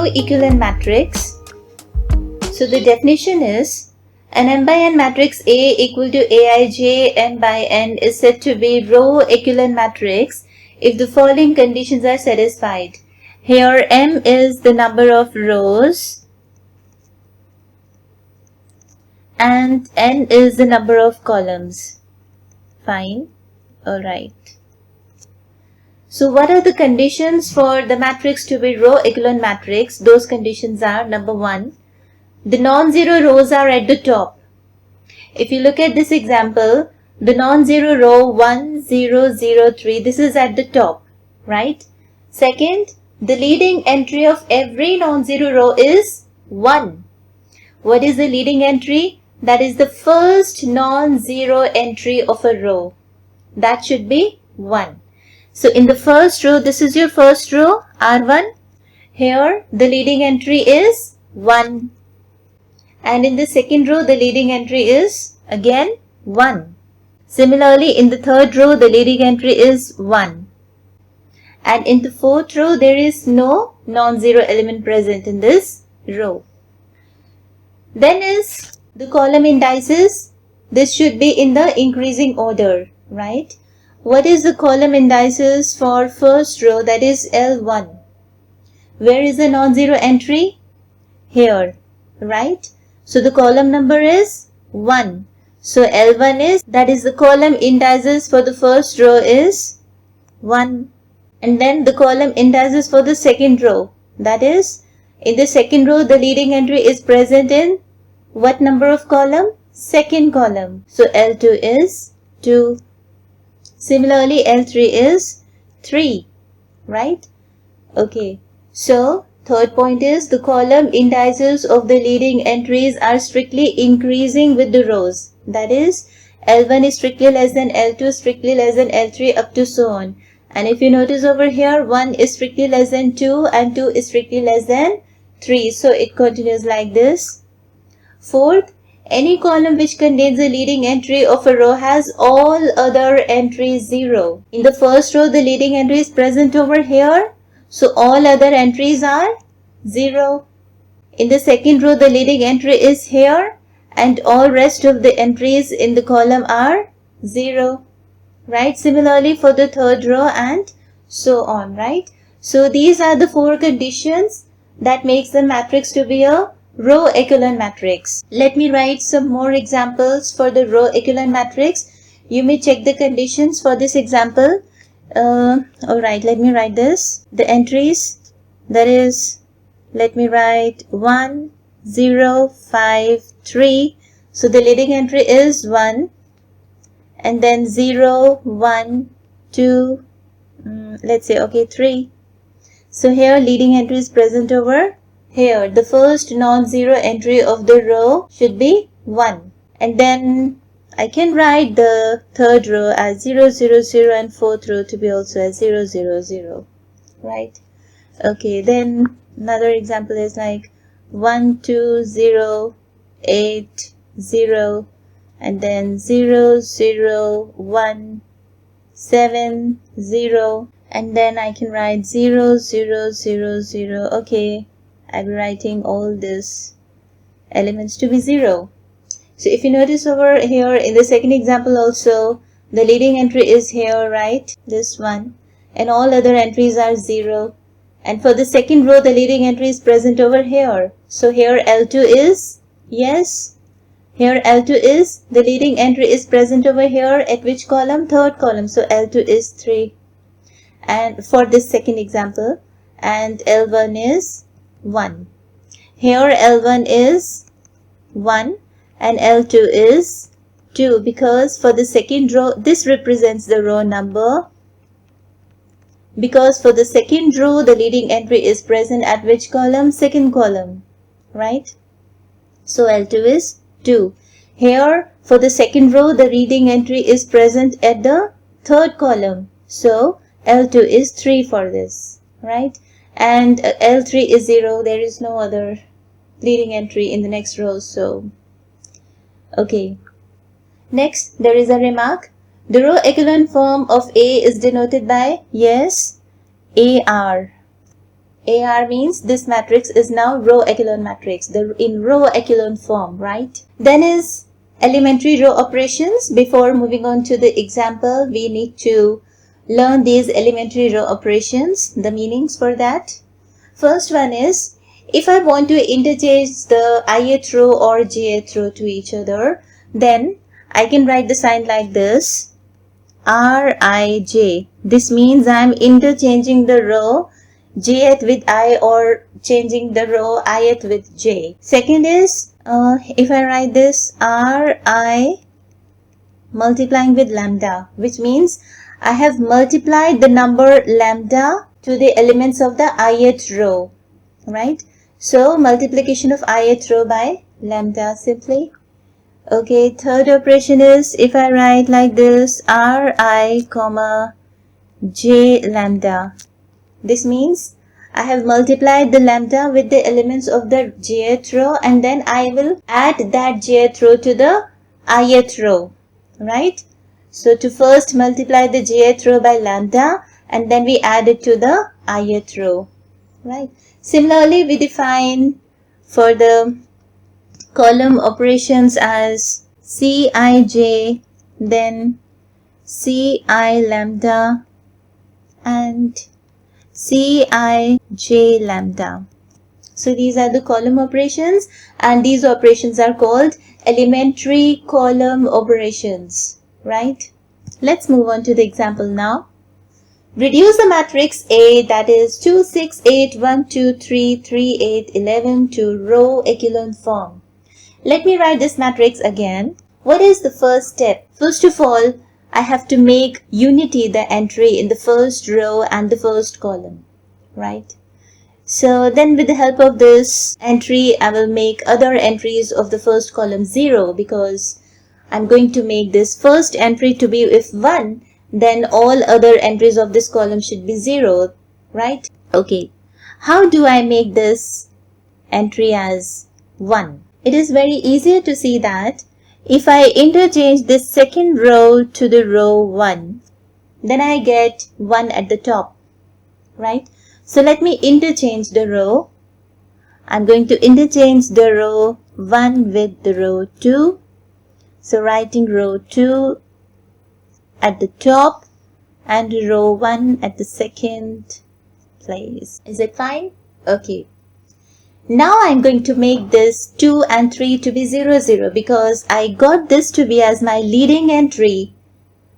row echelon matrix. So the definition is, an m by n matrix A equal to Aij m by n is said to be row echelon matrix if the following conditions are satisfied. Here m is the number of rows and n is the number of columns. Fine. Alright. So what are the conditions for the matrix to be row echelon matrix? Those conditions are, number 1, the non-zero rows are at the top. If you look at this example, the non-zero row 1, 0, 0, 3, this is at the top, right? Second, the leading entry of every non-zero row is 1. What is the leading entry? That is the first non-zero entry of a row. That should be 1. So in the first row, this is your first row, R1. Here, the leading entry is 1. And in the second row, the leading entry is again 1. Similarly, in the third row, the leading entry is 1. And in the fourth row, there is no non-zero element present in this row. Then is the column indices. This should be in the increasing order, right? What is the column indices for first row? That is L1. Where is the non-zero entry? Here, right? So the column number is 1. So L1 is, that is the column indices for the first row is 1. And then the column indices for the second row. That is, in the second row, the leading entry is present in what number of column? Second column. So L2 is 2. Similarly, L3 is 3, right? Okay, so third point is the column indices of the leading entries are strictly increasing with the rows. That is, L1 is strictly less than L2, strictly less than L3, up to so on. And if you notice over here, 1 is strictly less than 2 and 2 is strictly less than 3. So it continues like this. Fourth, any column which contains a leading entry of a row has all other entries 0. In the first row, the leading entry is present over here. So all other entries are 0. In the second row, the leading entry is here and all rest of the entries in the column are 0. Right? Similarly for the third row and so on, right? So these are the 4 conditions that makes the matrix to be a row echelon matrix. Let me write some more examples for the row echelon matrix. You may check the conditions for this example. Alright, let me write this. The entries, that is, let me write 1, 0, 5, 3. So the leading entry is 1. And then 0, 1, 2, let's say, okay, 3. So here leading entry is present over here. The first non-zero entry of the row should be 1. And then I can write the third row as 0, 0, 0 and fourth row to be also as 0, 0, 0. Right? Okay, then another example is like 1, 2, 0, 8, 0. And then 0, 0, 1, 7, 0. And then I can write 0, 0, 0, 0. Okay, I'll be writing all these elements to be 0. So if you notice over here in the second example also, the leading entry is here, right? This one. And all other entries are 0. And for the second row, the leading entry is present over here. So here L2 is, yes. Here L2 is, the leading entry is present over here at which column? Third column. So L2 is 3. And for this second example, and L1 is 1. Here L1 is 1 and L2 is 2 because for the second row, this represents the row number. Because for the second row, the leading entry is present at which column? Second column, right? So L2 is 2. Here for the second row, the leading entry is present at the third column. So L2 is 3 for this, right? And L3 is 0. There is no other leading entry in the next row. So, okay. Next, there is a remark. The row echelon form of A is denoted by, yes, AR. AR means this matrix is now row echelon matrix, in row echelon form, right? Then is elementary row operations. Before moving on to the example, we need to learn these elementary row operations, the meanings for that. First one is, if I want to interchange the ith row or jth row to each other, then I can write the sign like this, Rij. This means I am interchanging the row jth with I or changing the row ith with j. Second is, if I write this Ri multiplying with lambda, which means I have multiplied the number lambda to the elements of the ith row, right? So multiplication of ith row by lambda simply. Okay, third operation is, if I write like this, Ri comma j lambda. This means I have multiplied the lambda with the elements of the jth row, and then I will add that jth row to the ith row, right? So to first multiply the jth row by lambda, and then we add it to the ith row, right? Similarly, we define for the column operations as Cij, then Ci lambda and Cij lambda. So these are the column operations, and these operations are called elementary column operations, right? Let's move on to the example now. Reduce the matrix A, that is 2, 6, 8, 1, 2, 3, 3, 8, 11 to row echelon form. Let me write this matrix again. What is the first step? First of all, I have to make unity the entry in the first row and the first column, right? So then with the help of this entry, I will make other entries of the first column 0, because I'm going to make this first entry to be if 1, then all other entries of this column should be 0, right? Okay, how do I make this entry as 1? It is very easy to see that if I interchange this second row to the row 1, then I get 1 at the top, right? So let me interchange the row. I'm going to interchange the row 1 with the row 2. So writing row 2 at the top and row 1 at the second place. Is it fine? Okay. Now I'm going to make this 2 and 3 to be 0, 0, because I got this to be as my leading entry.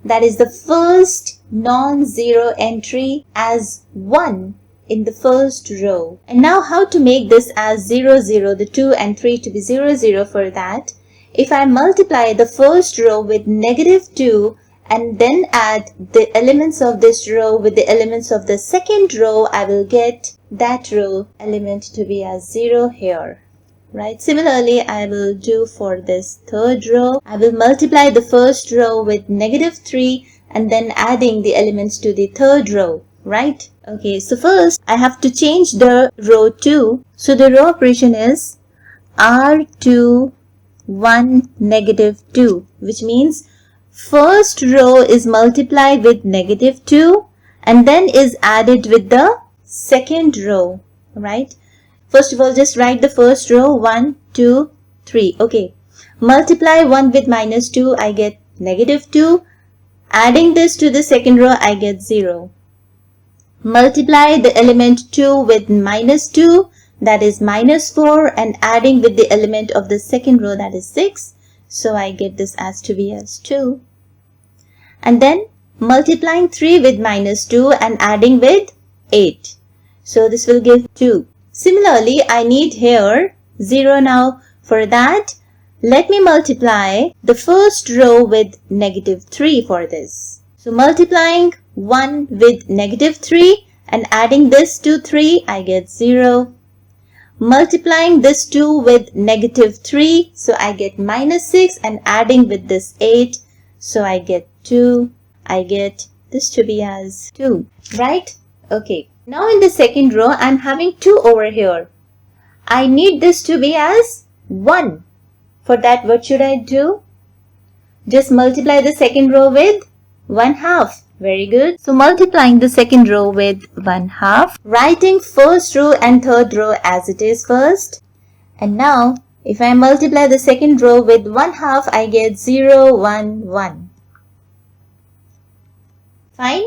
That is the first non-zero entry as 1 in the first row. And now how to make this as 0, 0, the 2 and 3 to be 0, 0 for that? If I multiply the first row with -2 and then add the elements of this row with the elements of the second row, I will get that row element to be as 0 here, right? Similarly, I will do for this third row. I will multiply the first row with -3 and then adding the elements to the third row, right? Okay, so first I have to change the row 2. So the row operation is R2 1 -2, which means first row is multiplied with -2 and then is added with the second row, right? First of all, just write the first row 1, 2, 3. Okay, multiply 1 with -2, I get -2. Adding this to the second row, I get 0. Multiply the element 2 with -2, that is -4, and adding with the element of the second row, that is 6. So I get this as to be as 2. And then multiplying 3 with -2 and adding with 8. So this will give 2. Similarly, I need here 0 now. For that, let me multiply the first row with -3 for this. So multiplying 1 with -3 and adding this to 3, I get 0. Multiplying this 2 with -3, so I get -6, and adding with this 8, so I get 2. I get this to be as 2, right? Okay. Now in the second row, I'm having 2 over here. I need this to be as 1. For that, what should I do? Just multiply the second row with 1/2. Very good. So multiplying the second row with 1/2, writing first row and third row as it is first. And now if I multiply the second row with 1/2, I get 0, 1, 1. Fine?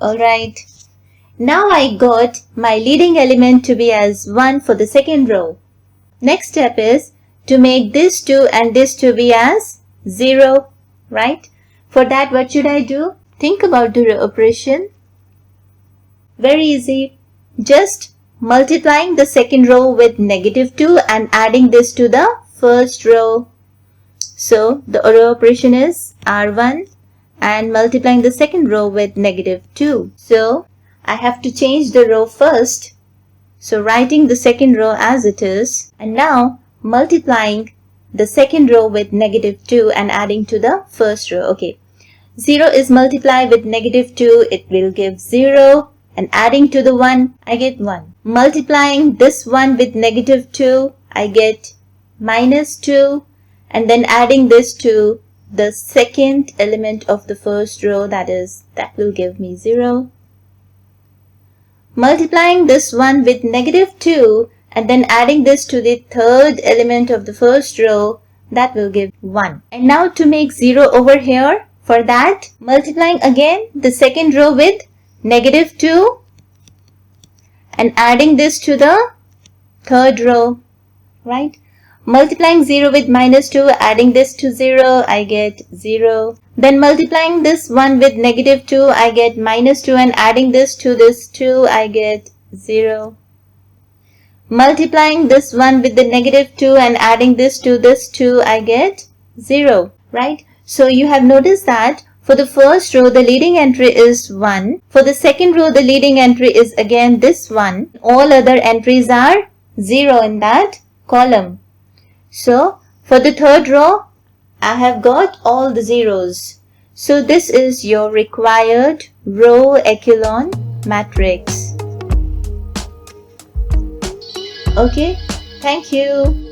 Alright. Now I got my leading element to be as 1 for the second row. Next step is to make this 2 and this to be as 0, right? For that, what should I do? Think about the row operation. Very easy. Just multiplying the second row with -2 and adding this to the first row. So the row operation is R1 and multiplying the second row with -2. So I have to change the row first. So writing the second row as it is and now multiplying the second row with -2 and adding to the first row. Okay. 0 is multiplied with -2, it will give 0, and adding to the 1, I get 1. Multiplying this one with -2, I get -2, and then adding this to the second element of the first row, that will give me 0. Multiplying this one with -2, and then adding this to the third element of the first row, that will give 1. And now to make 0 over here, for that, multiplying again the second row with -2 and adding this to the third row, right? Multiplying 0 with -2, adding this to 0, I get 0. Then multiplying this one with -2, I get -2 and adding this to this 2, I get 0. Multiplying this one with the -2 and adding this to this 2, I get 0, right? So you have noticed that for the first row, the leading entry is 1. For the second row, the leading entry is again this one. All other entries are 0 in that column. So for the third row, I have got all the zeros. So this is your required row echelon matrix. Okay, thank you.